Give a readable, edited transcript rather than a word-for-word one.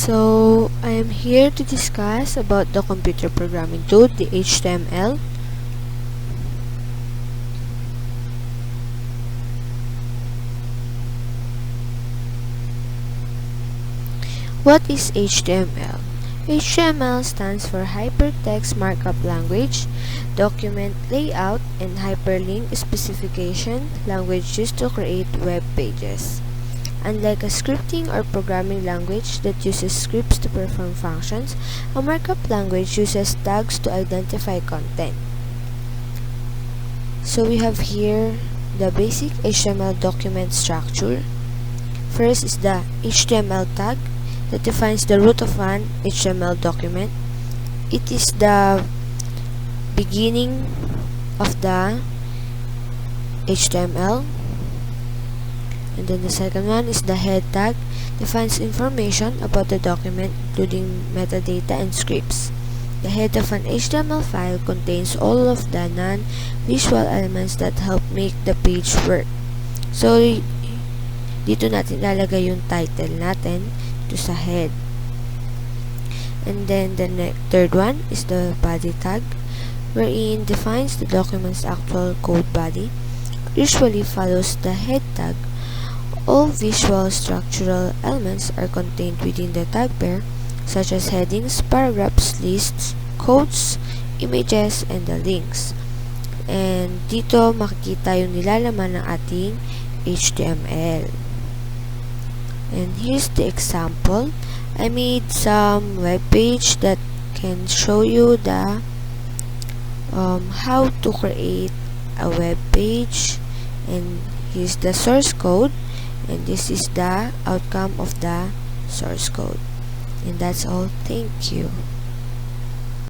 So, I am here to discuss about the computer programming tool, the HTML. What is HTML? HTML stands for Hypertext Markup Language, Document Layout, and Hyperlink Specification language used to create web pages. Unlike a scripting or programming language that uses scripts to perform functions, a markup language uses tags to identify content. So we have here the basic HTML document structure. First is the HTML tag that defines the root of an HTML document. It is the beginning of the HTML. And then the second one is the head tag, defines information about the document including metadata and scripts. The head of an HTML file contains all of the non-visual elements that help make the page work. So dito natin ilalagay yung title natin to sa head. And then the third one is the body tag, wherein defines the document's actual code body. Usually follows the head tag. All visual structural elements are contained within the tag pair, such as headings, paragraphs, lists, quotes, images, and the links. And dito makikita yung nilalaman ng ating HTML. And here's the example. I made some web page that can show you the how to create a web page, and here's the source code, and this is the outcome of the source code. And that's all. Thank you.